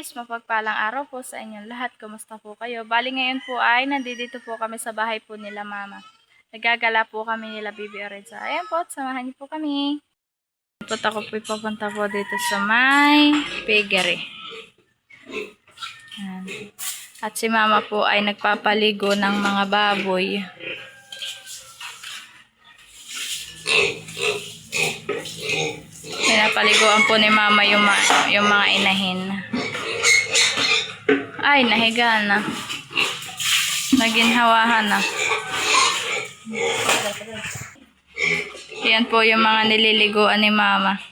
guys, mapagpalang araw po sa inyong lahat. Kumusta po kayo? Bali ngayon po ay nandito po kami sa bahay po nila mama. Nagagala po kami nila Bibi Oredza. Ayan po, samahan niyo po kami. Ako po papunta po dito sa may piggery. At si mama po ay nagpapaligo ng mga baboy. Pinapaliguan po ni mama yung mga inahin. Ay, nahiga na. Naginhawahan na. Yan po yung mga nililiguan ni mama.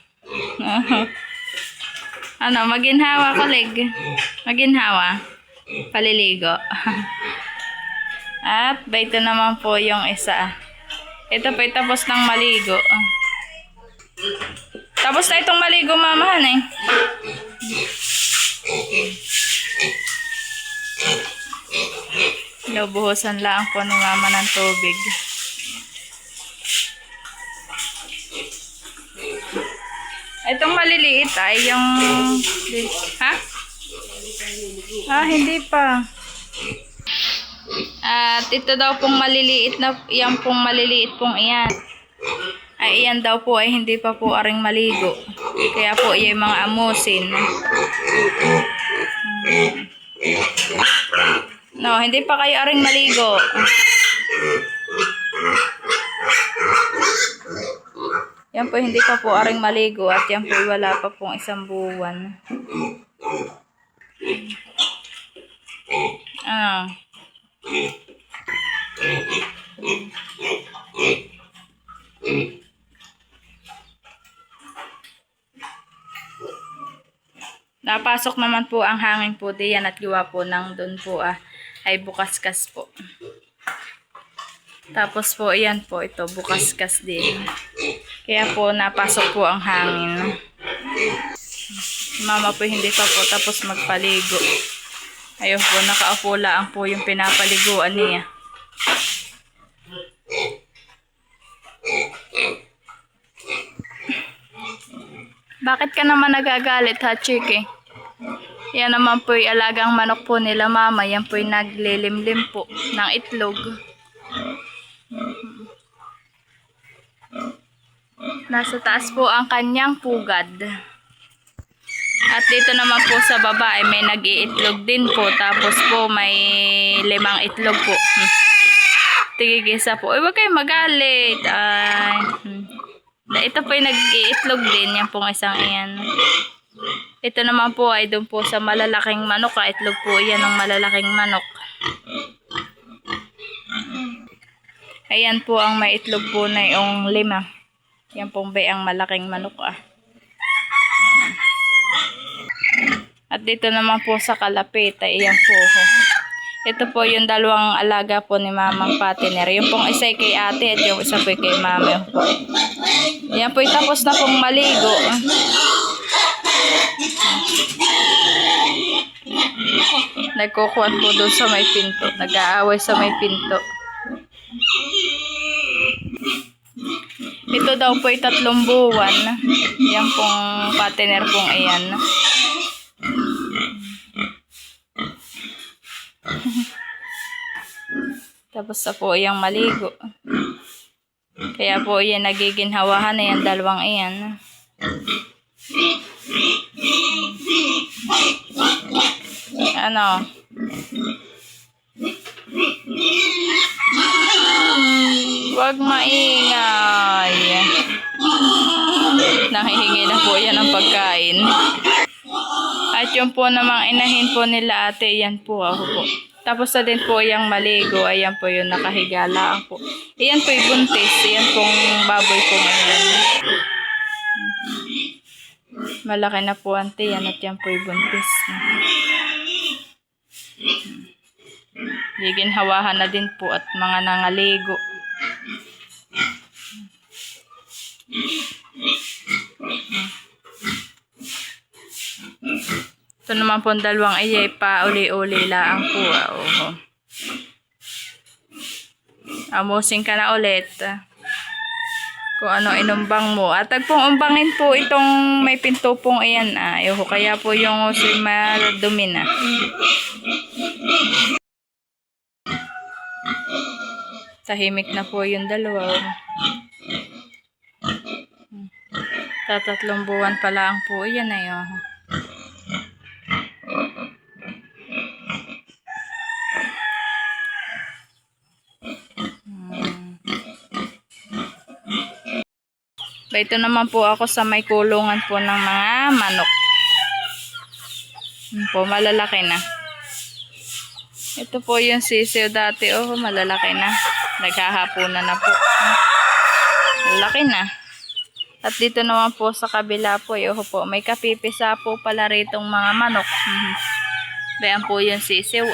Ano, maginhawa koleg. Maginhawa. Paliligo. At ito naman po yung isa. Ito po tapos ng maligo. Tapos na itong maligo mamahan eh. Buhusan lang po ni mama ng tubig. Itong maliliit ay yung... Ha? Hindi pa. At ito daw pong maliliit na... Yan pong maliliit pong iyan. Ay iyan daw po ay hindi pa po aring maligo. Kaya po yung mga amusin. No, hindi pa kayo aring maligo. Yan po hindi pa po aring maligo at yan po wala pa pong isang buwan. Napasok naman po ang hangin po diyan at gawa po ng doon po ay bukas-kas po. Tapos po iyan po ito bukas-kas din. Kaya po napasok po ang hangin. Mama po hindi pa po tapos magpaligo. Ayun po nakaupo lang po yung pinapaliguan niya. Bakit ka naman nagagalit ha, Chiki? Yan naman po yung alagang manok po nila mama. Yan po yung naglilimlim po ng itlog. Nasa taas po ang kanyang pugad. At dito naman po sa baba ay may nag-iitlog din po. Tapos po may 5 itlog po. Tigigisa po. Huwag kayong magalit. Ito po yung nag-iitlog din. Yan pong isang iyan. Ito naman po ay doon po sa malalaking manok. Itlog po yan ng malalaking manok. Ayan po ang may itlog po na yung 5. Yan pong bayang malaking manok At dito naman po sa kalapit ay iyan po. Ito po yung 2 alaga po ni mamang patiner. Yung pong isa kay ate at yung isa po kay mama. Yan po tapos na pong maligo. Nagkukuhan po doon sa may pinto. Nag-aaway sa may pinto. Ito daw po ay 3 buwan. Yan pong patiner pong iyan. Tapos na po iyang maligo. Kaya po yan nagiginhawahan na yan 2 iyan. Ano? Huwag maingay. Nahihingi na po yan ng pagkain. At yung po namang inahin po nila ate, yan po ako po. Tapos na din po yung maligo. Ayan po yung nakahiga lang po. Ayan po yung buntis. Ayan pong baboy po ngayon. Malaki na po ante yan at yan po yung buntis. Giginhawahan na din po at mga nangaligo. Ito naman po 2 iyay pa uli-uli lang po. Amusin ka na ulit. Kung ano inumbang mo. At pong umbangin po itong may pinto pong ayan. Ayoko, kaya po yung si madumi na. Tahimik na po yung dalawa. Tatlong buwan pa lang po. Yan na yun. Ito naman po ako sa may kulungan po ng mga manok. Po, malalaki na. Ito po yung sisiw dati. Oh, malalaki na. Naghahaponan na po. Malaki na. At dito naman po sa kabila po. Po, may kapipisa po pala ritong mga manok. Bayan po yung sisiw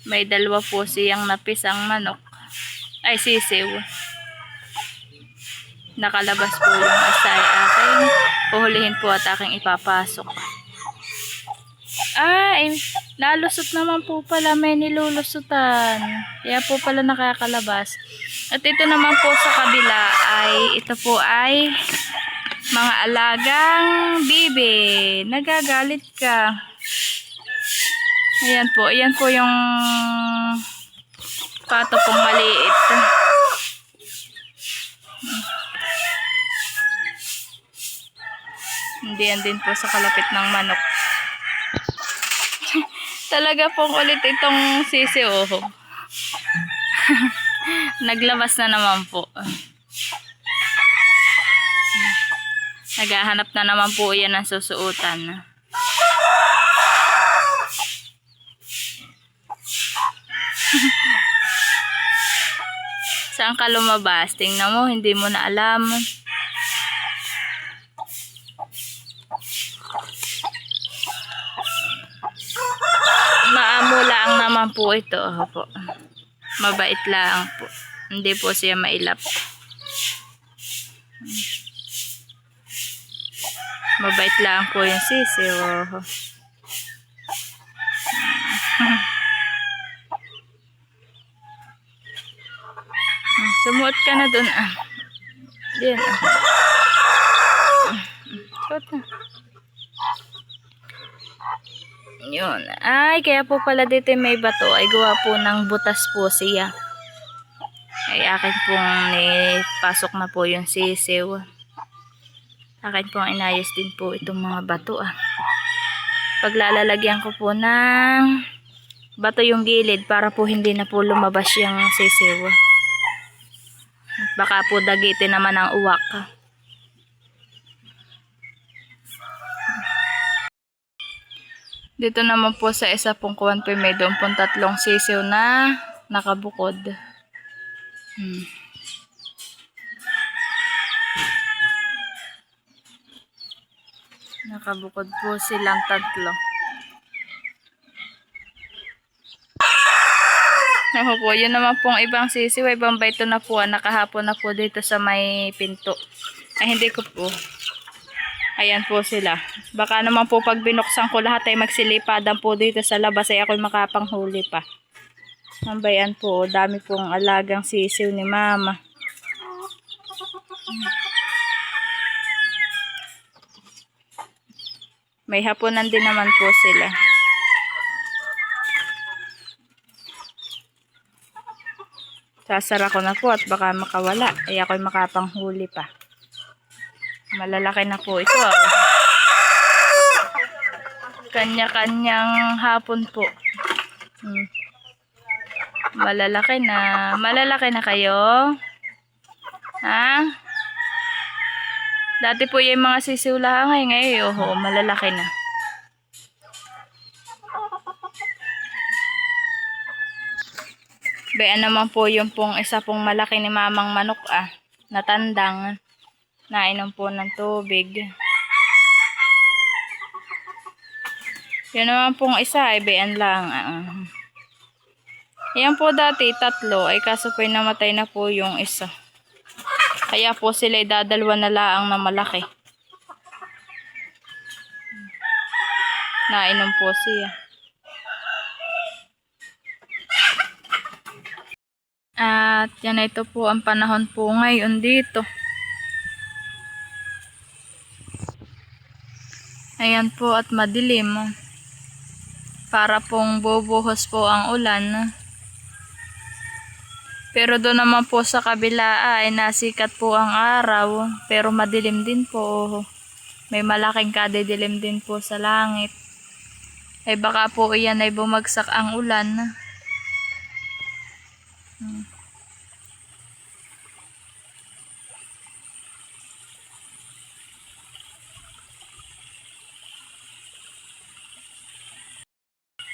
May dalawa po siyang napisang manok. Ay, sisiw. Nakalabas po yung asay aking puhulihin po at aking ipapasok. Ay, nalusot naman po pala, may nilulusutan. Kaya po pala nakakalabas. At ito naman po sa kabila ito po ay mga alagang bibi. Nagagalit ka. Ayan po yung pato pong maliit. Hindi yan din po sa kalapit ng manok. Talaga pong ulit itong sisiw. Naglabas na naman po. Naghahanap na naman po yan ng susuotan. Saan ka lumabas? Tingnan mo, hindi mo na alam. Maamo lang naman po ito. Po. Mabait lang po. Hindi po siya mailap. Mabait lang po yung sisiw. Sumuot ka na dun. Diyan. Suot na. Yun. Ay, kaya po pala dito may bato. Ay, gawa po ng butas po siya. Ay, akin pong pasok na po yung sisiw. Akin pong inayos din po itong mga bato. Paglalalagyan ko po ng bato yung gilid para po hindi na po lumabas yung sisiw. Baka po dagitin naman ang uwak. Dito naman po sa isa pong kuwan po may doon pong tatlong sisiw na nakabukod. Nakabukod po silang tatlo. Ako po, yun naman pong ibang sisiw, ibang baito na po, nakahapon na po dito sa may pinto. Ay, hindi ko po. Ayan po sila. Baka naman po pag binuksan ko lahat ay magsilipadan po dito sa labas ay ako'y makapanghuli pa. Mambayan po, dami pong alagang sisiw ni mama. May hapunan din naman po sila. Sasara ko na po at baka makawala. Ay ako'y makapanghuli pa. Malalaki na po ito. Kanya-kanyang hapon po. Malalaki na. Malalaki na kayo? Ha? Dati po yung mga sisiw lang ngayon. Malalaki na. Bayan naman po yung pong isa pong malaki ni mamang manok natandang. Nainom po ng tubig. Yun naman pong isa ay bayan lang. Yan po dati tatlo ay kaso po namatay na po yung isa. Kaya po sila ay dadalwa na laang na malaki. Nainom po siya. At yan, ito po ang panahon po ngayon dito. Ayan po at madilim. Para pong bubuhos po ang ulan. Pero doon naman po sa kabila ay nasikat po ang araw. Pero madilim din po. May malaking kadidilim din po sa langit. Ay baka po iyan ay bumagsak ang ulan.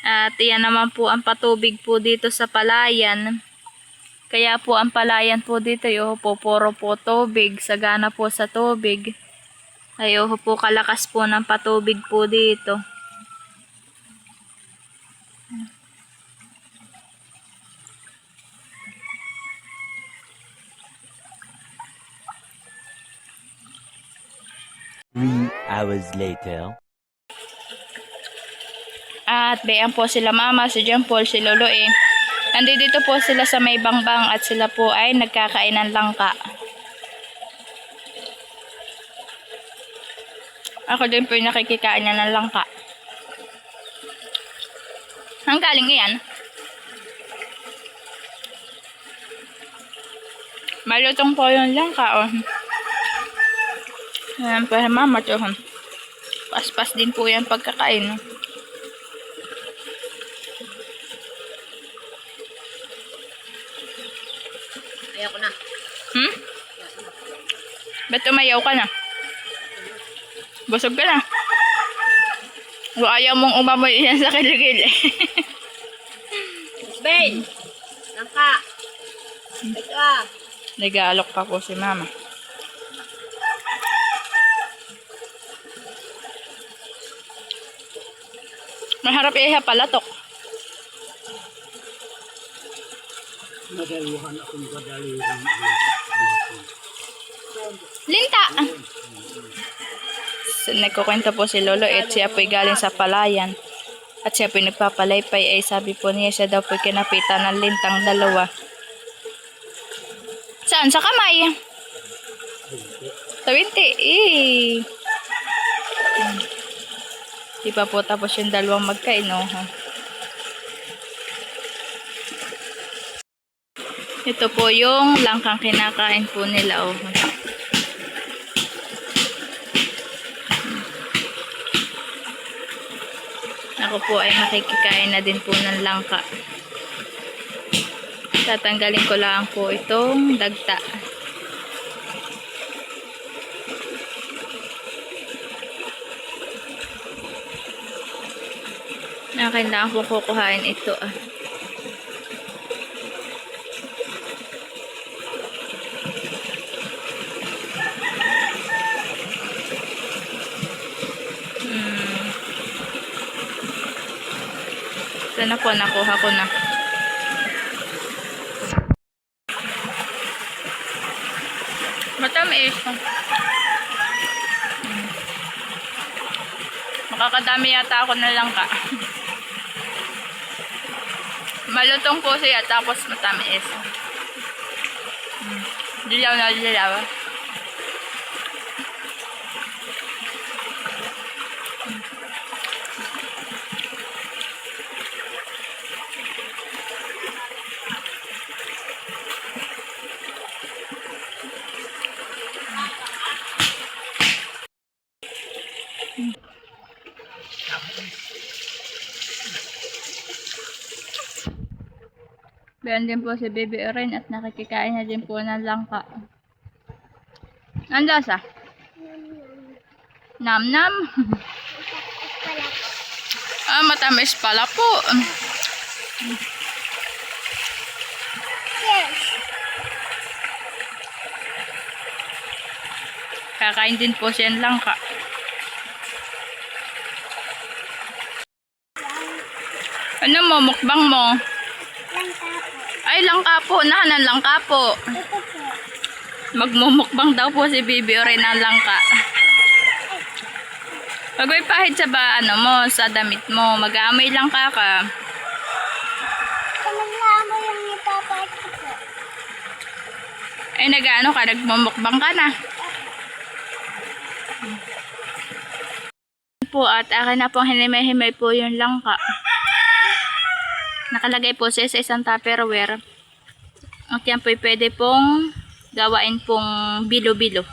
At iyan naman po ang patubig po dito sa palayan. Kaya po ang palayan po dito, puro po tubig, sagana po sa tubig. Ay po kalakas po ng patubig po dito. Three hours later. At bayan po sila mama, si John Paul, si Lolo eh. Nandito po sila sa may bangbang at sila po ay nagkakain ng langka. Ako din po yung nakikikain niya ng langka. Ang galing iyan? Malutong po yung langka, oh. Ayan po, mama, to. Pas-pas din po yan pagkakain, oh. Ayaw ko na. Ba't umayaw ka na? Busog ka na. O ayaw mong umamoy yan sa kiligili. Miss Bane! Langka! Ito ah! Nag-aalok pa po si mama. Maharap iha palatok. Nadaluhan akong gadaluhan. Linta! So, nagkukwento po si Lolo at siya po'y galing sa palayan. At siya po'y nagpapalaypay ay sabi po niya siya daw po'y kinapitan ng lintang dalawa. Saan? Sa kamay? Sa binti. Di pa po tapos yung dalawang magkain, no? Ito po yung langkang kinakain po nila, oh. Ako po ay makikikain na din po ng langka. Tatanggalin ko lang po itong dagta. Akin lang po kukuhain ito, ah. Sana po, nakuha ko na. Matamis. Makakadami yata ako na langka. Malutong po siya, tapos matamis. Dilaw na dilaw. Bayan din po si Baby Oren at nakikikain na din po ng langka. Ang lasa? Nam-nam. Matamis pala po. Yes! Kakain din po siya ng langka. Ano mo? Mukbang mo? Langka po. Ay, langka po. Nahanan langka po. Ito po. Magmumukbang daw po si Baby Oren ng langka. Pag-uwi pahid sa ano mo, sa damit mo. Mag-aamoy langka ka. Kamaglaamo yung ipapait ko po. Ay, nag-ano ka, nagmumukbang ka na. Po at akin na pong hinimay-himay po yung langka. Nakalagay po siya sa isang Tupperware. At yan po pwede pong gawain pong bilo-bilo.